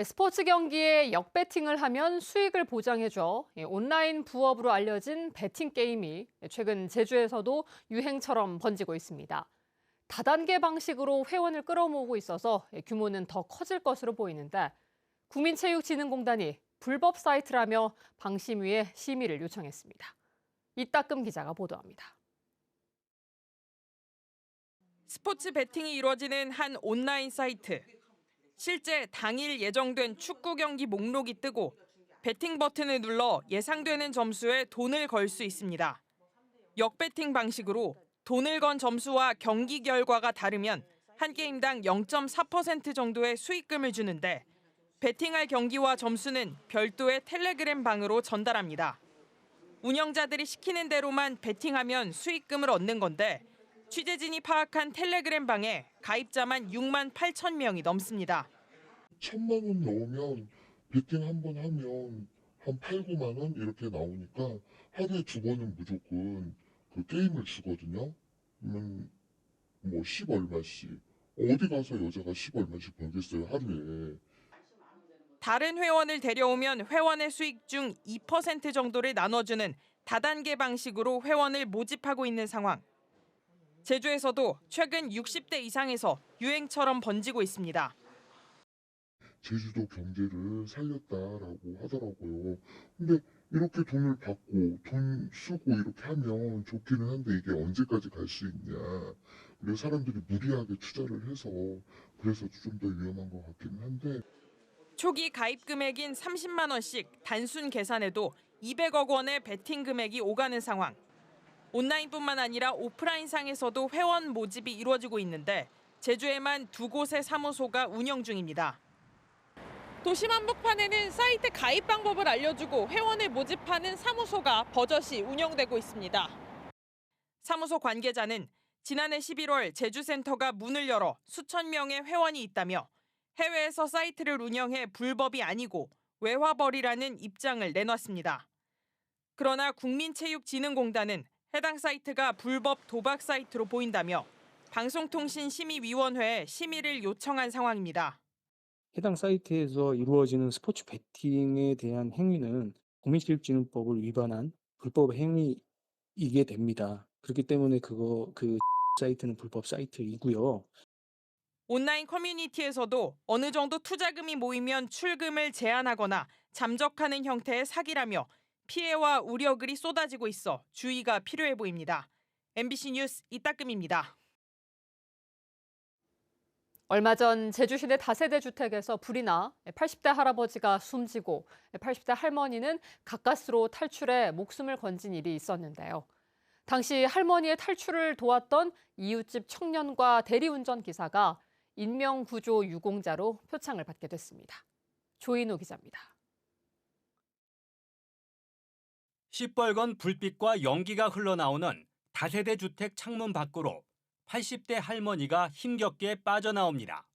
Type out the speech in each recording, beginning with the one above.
스포츠 경기에 역배팅을 하면 수익을 보장해줘 온라인 부업으로 알려진 베팅 게임이 최근 제주에서도 유행처럼 번지고 있습니다. 다단계 방식으로 회원을 끌어모으고 있어서 규모는 더 커질 것으로 보이는데 국민체육진흥공단이 불법 사이트라며 방심위에 심의를 요청했습니다. 이따금 기자가 보도합니다. 스포츠 베팅이 이루어지는 한 온라인 사이트. 실제 당일 예정된 축구 경기 목록이 뜨고 베팅 버튼을 눌러 예상되는 점수에 돈을 걸 수 있습니다. 역베팅 방식으로 돈을 건 점수와 경기 결과가 다르면 한 게임당 0.4% 정도의 수익금을 주는데 베팅할 경기와 점수는 별도의 텔레그램 방으로 전달합니다. 운영자들이 시키는 대로만 베팅하면 수익금을 얻는 건데 취재진이 파악한 텔레그램 방에 가입자만 6만 8천 명이 넘습니다. 1,000만 원 넣으면 베팅 한 번 하면 한 8, 9만 원 이렇게 나오니까 하루에 2번은 무조건 그 게임을 주거든요. 그러면 뭐 10 얼마씩. 어디 가서 여자가 10 얼마씩 벌겠어요, 하루에. 다른 회원을 데려오면 회원의 수익 중 2% 정도를 나눠주는 다단계 방식으로 회원을 모집하고 있는 상황. 제주에서도 최근 60대 이상에서 유행처럼 번지고 있습니다. 제주도 경제를 살렸다라고 하더라고요. 근데 이렇게 돈을 받고 돈 쓰고 이렇게 하면 좋기는 한데 이게 언제까지 갈 수 있냐. 그래서 사람들이 무리하게 투자를 해서 그래서 좀 더 위험한 것 같기는 한데 초기 가입 금액인 30만 원씩 단순 계산해도 200억 원의 베팅 금액이 오가는 상황. 온라인뿐만 아니라 오프라인상에서도 회원 모집이 이루어지고 있는데 제주에만 2곳의 사무소가 운영 중입니다. 도심 한복판에는 사이트 가입 방법을 알려주고 회원을 모집하는 사무소가 버젓이 운영되고 있습니다. 사무소 관계자는 지난해 11월 제주센터가 문을 열어 수천 명의 회원이 있다며 해외에서 사이트를 운영해 불법이 아니고 외화벌이라는 입장을 내놨습니다. 그러나 국민체육진흥공단은 해당 사이트가 불법 도박 사이트로 보인다며 방송통신심의위원회에 심의를 요청한 상황입니다. 해당 사이트에서 이루어지는 스포츠 베팅에 대한 행위는 국민체육진흥법을 위반한 불법 행위이게 됩니다. 그렇기 때문에 그 사이트는 불법 사이트이고요. 온라인 커뮤니티에서도 어느 정도 투자금이 모이면 출금을 제한하거나 잠적하는 형태의 사기라며 피해와 우려글이 쏟아지고 있어 주의가 필요해 보입니다. MBC 뉴스 이따금입니다. 얼마 전 제주 시내 다세대 주택에서 불이 나 80대 할아버지가 숨지고 80대 할머니는 가까스로 탈출해 목숨을 건진 일이 있었는데요. 당시 할머니의 탈출을 도왔던 이웃집 청년과 대리운전 기사가 인명구조 유공자로 표창을 받게 됐습니다. 조인호 기자입니다. 시뻘건 불빛과 연기가 흘러나오는 다세대 주택 창문 밖으로 80대 할머니가 힘겹게 빠져나옵니다.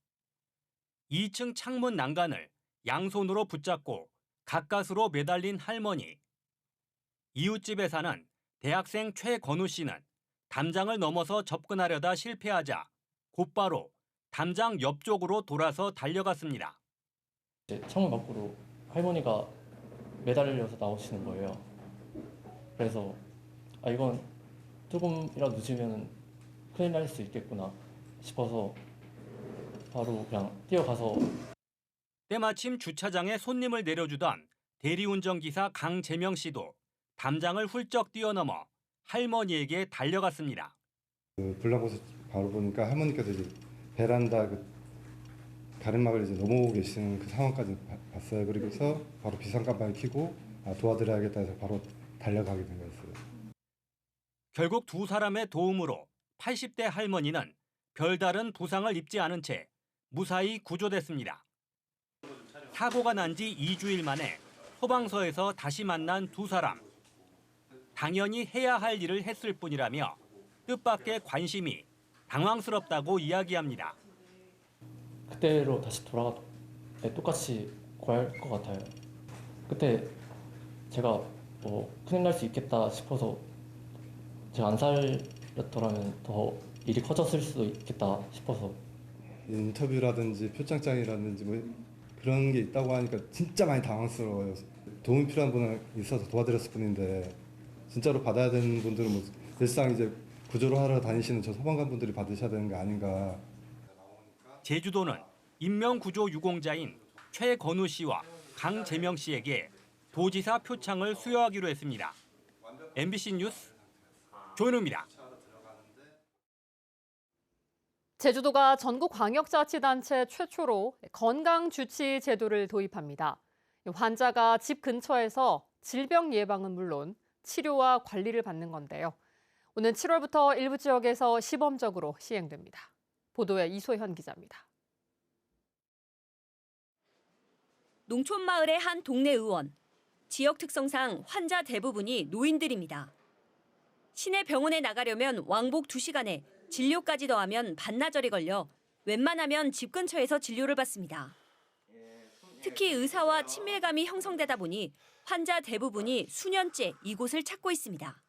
2층 창문 난간을 양손으로 붙잡고 가까스로 매달린 할머니. 이웃집에 사는 대학생 최건우 씨는 담장을 넘어서 접근하려다 실패하자 곧바로 담장 옆쪽으로 돌아서 달려갔습니다. 이제 창문 밖으로 할머니가 매달려서 나오시는 거예요. 그래서 이건 조금이라도 늦으면 큰일 날 수 있겠구나 싶어서 바로 그냥 뛰어가서 때마침 주차장에 손님을 내려주던 대리운전 기사 강재명 씨도 담장을 훌쩍 뛰어넘어 할머니에게 달려갔습니다. 불나고서 바로 보니까 할머니께서 이제 베란다 가름막을 이제 넘어오고 계시는 그 상황까지 봤어요. 그러고서 바로 비상깜빡이 켜고 도와드려야겠다 해서 바로 달려가게 된 거였어요. 결국 두 사람의 도움으로 80대 할머니는 별다른 부상을 입지 않은 채 무사히 구조됐습니다. 사고가 난 지 2주일 만에 소방서에서 다시 만난 두 사람. 당연히 해야 할 일을 했을 뿐이라며 뜻밖의 관심이 당황스럽다고 이야기합니다. 그때로 다시 돌아가 똑같이 구할 것 같아요. 그때 제가 큰일 날 수 있겠다 싶어서 제가 안 살렸더라면 더 일이 커졌을 수도 있겠다 싶어서 인터뷰라든지 표창장이라든지 뭐 그런 게 있다고 하니까 진짜 많이 당황스러워요. 도움이 필요한 분은 있어서 도와드렸을 뿐인데 진짜로 받아야 되는 분들은 뭐 일상 이제 구조를 하러 다니시는 저 소방관 분들이 받으셔야 되는 게 아닌가. 제주도는 인명구조 유공자인 최건우 씨와 강재명 씨에게 도지사 표창을 수여하기로 했습니다. MBC 뉴스 조현우입니다. 제주도가 전국광역자치단체 최초로 건강주치 제도를 도입합니다. 환자가 집 근처에서 질병 예방은 물론 치료와 관리를 받는 건데요. 오는 7월부터 일부 지역에서 시범적으로 시행됩니다. 보도에 이소현 기자입니다. 농촌 마을의 한 동네 의원. 지역 특성상 환자 대부분이 노인들입니다. 시내 병원에 나가려면 왕복 2시간에 진료까지 더하면 반나절이 걸려 웬만하면 집 근처에서 진료를 받습니다. 특히 의사와 친밀감이 형성되다 보니 환자 대부분이 수년째 이곳을 찾고 있습니다.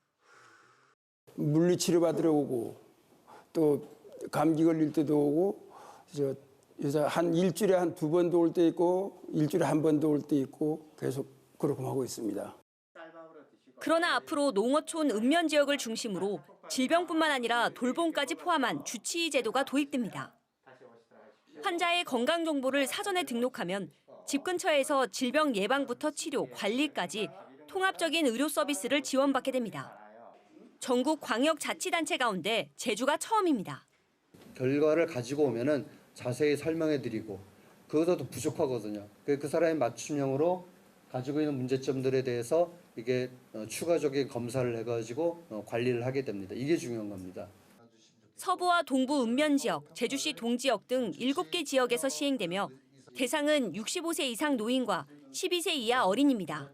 물리치료 받으러 오고 또 감기 걸릴 때도 오고 한 일주일에 한 2번도 올 때 있고 일주일에 1번도 올 때 있고 계속 그렇게 하고 있습니다. 그러나 앞으로 농어촌 읍면 지역을 중심으로 질병뿐만 아니라 돌봄까지 포함한 주치의 제도가 도입됩니다. 환자의 건강 정보를 사전에 등록하면 집 근처에서 질병 예방부터 치료, 관리까지 통합적인 의료 서비스를 지원받게 됩니다. 전국 광역자치단체 가운데 제주가 처음입니다. 결과를 가지고 오면은 자세히 설명해드리고 그것도 부족하거든요. 그 사람의 맞춤형으로 가지고 있는 문제점들에 대해서 이게 추가적인 검사를 해가지고 관리를 하게 됩니다. 이게 중요한 겁니다. 서부와 동부 읍면 지역, 제주시 동지역 등 7개 지역에서 시행되며 대상은 65세 이상 노인과 12세 이하 어린이입니다.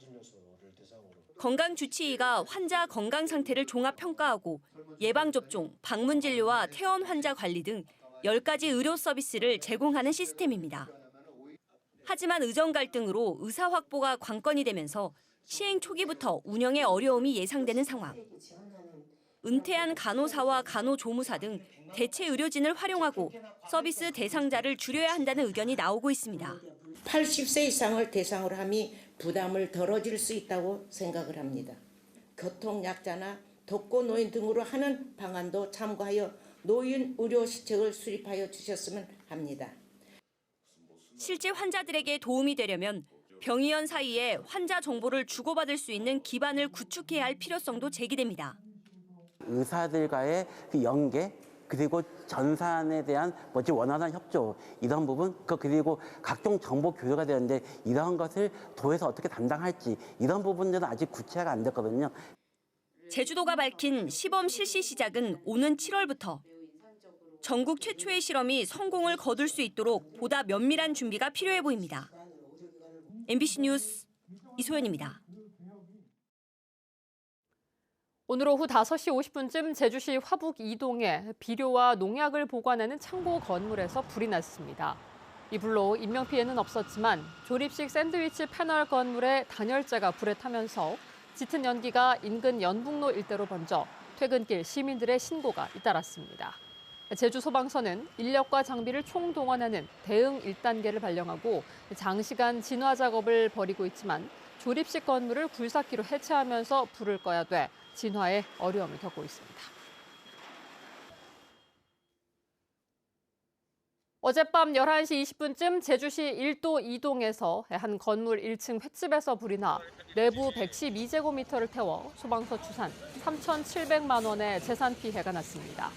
건강주치의가 환자 건강 상태를 종합평가하고 예방접종, 방문진료와 퇴원 환자 관리 등 10가지 의료 서비스를 제공하는 시스템입니다. 하지만 의정 갈등으로 의사 확보가 관건이 되면서 시행 초기부터 운영에 어려움이 예상되는 상황. 은퇴한 간호사와 간호조무사 등 대체 의료진을 활용하고 서비스 대상자를 줄여야 한다는 의견이 나오고 있습니다. 80세 이상을 대상으로 함이 부담을 덜어질 수 있다고 생각을 합니다. 교통약자나 독거노인 등으로 하는 방안도 참고하여 노인 의료 시책을 수립하여 주셨으면 합니다. 실제 환자들에게 도움이 되려면 병의원 사이에 환자 정보를 주고받을 수 있는 기반을 구축해야 할 필요성도 제기됩니다. 의사들과의 그 연계 그리고 전산에 대한 원활한 협조 이런 부분 그리고 각종 정보 교류가 되는데 이러한 것을 도에서 어떻게 담당할지 이런 부분들은 아직 구체화가 안 됐거든요. 제주도가 밝힌 시범 실시 시작은 오는 7월부터. 전국 최초의 실험이 성공을 거둘 수 있도록 보다 면밀한 준비가 필요해 보입니다. MBC 뉴스 이소연입니다. 오늘 오후 5시 50분쯤 제주시 화북 이동에 비료와 농약을 보관하는 창고 건물에서 불이 났습니다. 이 불로 인명피해는 없었지만 조립식 샌드위치 패널 건물의 단열재가 불에 타면서 짙은 연기가 인근 연북로 일대로 번져 퇴근길 시민들의 신고가 잇따랐습니다. 제주소방서는 인력과 장비를 총동원하는 대응 1단계를 발령하고 장시간 진화 작업을 벌이고 있지만 조립식 건물을 굴삭기로 해체하면서 불을 꺼야 돼 진화에 어려움을 겪고 있습니다. 어젯밤 11시 20분쯤 제주시 1도 2동에서 한 건물 1층 횟집에서 불이 나 내부 112제곱미터를 태워 소방서 추산 3,700만 원의 재산 피해가 났습니다.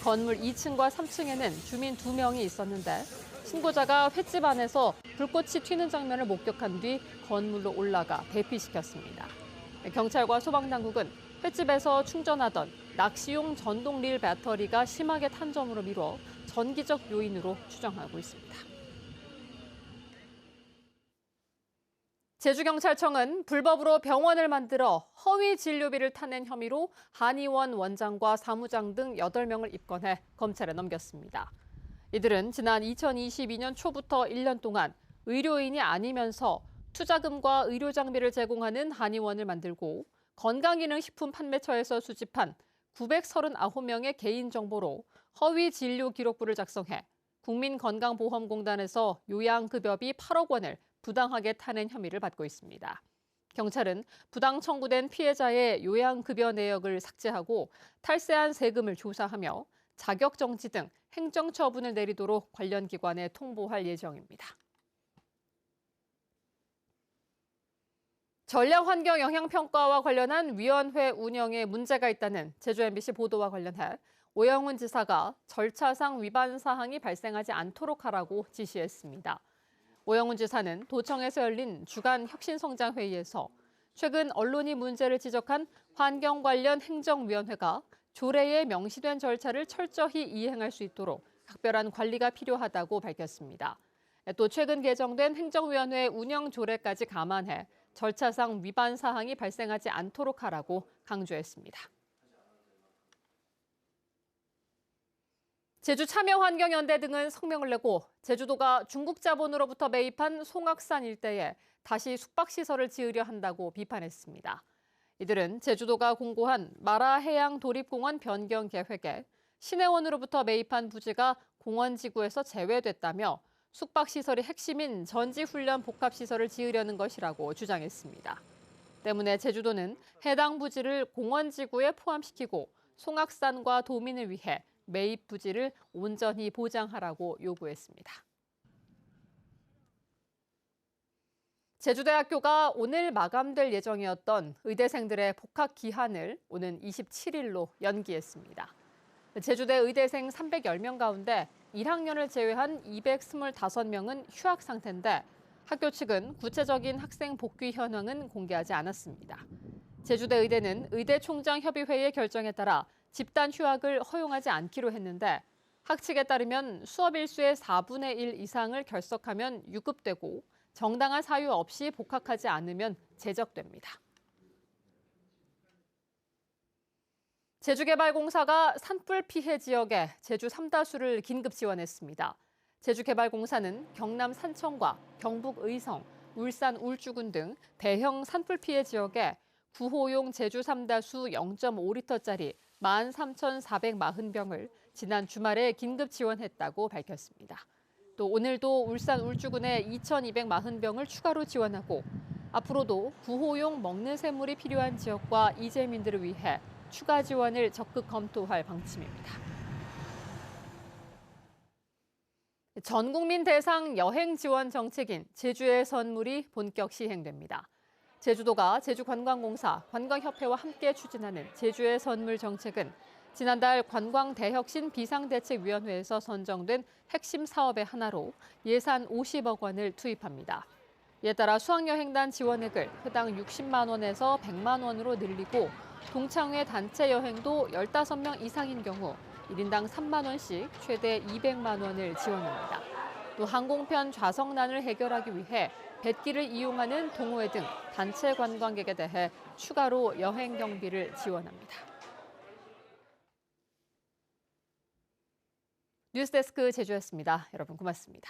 건물 2층과 3층에는 주민 2명이 있었는데 신고자가 횟집 안에서 불꽃이 튀는 장면을 목격한 뒤 건물로 올라가 대피시켰습니다. 경찰과 소방당국은 횟집에서 충전하던 낚시용 전동릴 배터리가 심하게 탄 점으로 미뤄 전기적 요인으로 추정하고 있습니다. 제주경찰청은 불법으로 병원을 만들어 허위 진료비를 타낸 혐의로 한의원 원장과 사무장 등 8명을 입건해 검찰에 넘겼습니다. 이들은 지난 2022년 초부터 1년 동안 의료인이 아니면서 투자금과 의료장비를 제공하는 한의원을 만들고 건강기능식품 판매처에서 수집한 939명의 개인정보로 허위 진료 기록부를 작성해 국민건강보험공단에서 요양급여비 8억 원을 부당하게 타낸 혐의를 받고 있습니다. 경찰은 부당 청구된 피해자의 요양급여 내역을 삭제하고 탈세한 세금을 조사하며 자격정지 등 행정처분을 내리도록 관련 기관에 통보할 예정입니다. 전략환경영향평가와 관련한 위원회 운영에 문제가 있다는 제주 MBC 보도와 관련해 오영훈 지사가 절차상 위반 사항이 발생하지 않도록 하라고 지시했습니다. 오영훈 지사는 도청에서 열린 주간 혁신성장회의에서 최근 언론이 문제를 지적한 환경 관련 행정위원회가 조례에 명시된 절차를 철저히 이행할 수 있도록 각별한 관리가 필요하다고 밝혔습니다. 또 최근 개정된 행정위원회 운영 조례까지 감안해 절차상 위반 사항이 발생하지 않도록 하라고 강조했습니다. 제주참여환경연대 등은 성명을 내고 제주도가 중국 자본으로부터 매입한 송악산 일대에 다시 숙박시설을 지으려 한다고 비판했습니다. 이들은 제주도가 공고한 마라해양 도립공원 변경 계획에 신해원으로부터 매입한 부지가 공원지구에서 제외됐다며 숙박시설이 핵심인 전지훈련 복합시설을 지으려는 것이라고 주장했습니다. 때문에 제주도는 해당 부지를 공원지구에 포함시키고 송악산과 도민을 위해 매입 부지를 온전히 보장하라고 요구했습니다. 제주대학교가 오늘 마감될 예정이었던 의대생들의 복학 기한을 오는 27일로 연기했습니다. 제주대 의대생 310명 가운데 1학년을 제외한 225명은 휴학 상태인데 학교 측은 구체적인 학생 복귀 현황은 공개하지 않았습니다. 제주대 의대는 의대총장협의회의 결정에 따라 집단 휴학을 허용하지 않기로 했는데 학 측에 따르면 수업 일수의 4분의 1 이상을 결석하면 유급되고 정당한 사유 없이 복학하지 않으면 제적됩니다. 제주개발공사가 산불 피해 지역에 제주 삼다수를 긴급 지원했습니다. 제주개발공사는 경남 산청과 경북 의성, 울산 울주군 등 대형 산불 피해 지역에 구호용 제주 삼다수 0.5리터짜리 13,440병을 지난 주말에 긴급 지원했다고 밝혔습니다. 또 오늘도 울산 울주군에 2,240병을 추가로 지원하고 앞으로도 구호용 먹는 샘물이 필요한 지역과 이재민들을 위해 추가 지원을 적극 검토할 방침입니다. 전 국민 대상 여행 지원 정책인 제주의 선물이 본격 시행됩니다. 제주도가 제주관광공사, 관광협회와 함께 추진하는 제주의 선물 정책은 지난달 관광대혁신 비상대책위원회에서 선정된 핵심 사업의 하나로 예산 50억 원을 투입합니다. 이에 따라 수학여행단 지원액을 회당 60만 원에서 100만 원으로 늘리고 동창회 단체 여행도 15명 이상인 경우 1인당 3만 원씩 최대 200만 원을 지원합니다. 또 항공편 좌석난을 해결하기 위해 뱃길을 이용하는 동호회 등 단체 관광객에 대해 추가로 여행 경비를 지원합니다. 뉴스데스크 제주였습니다. 여러분 고맙습니다.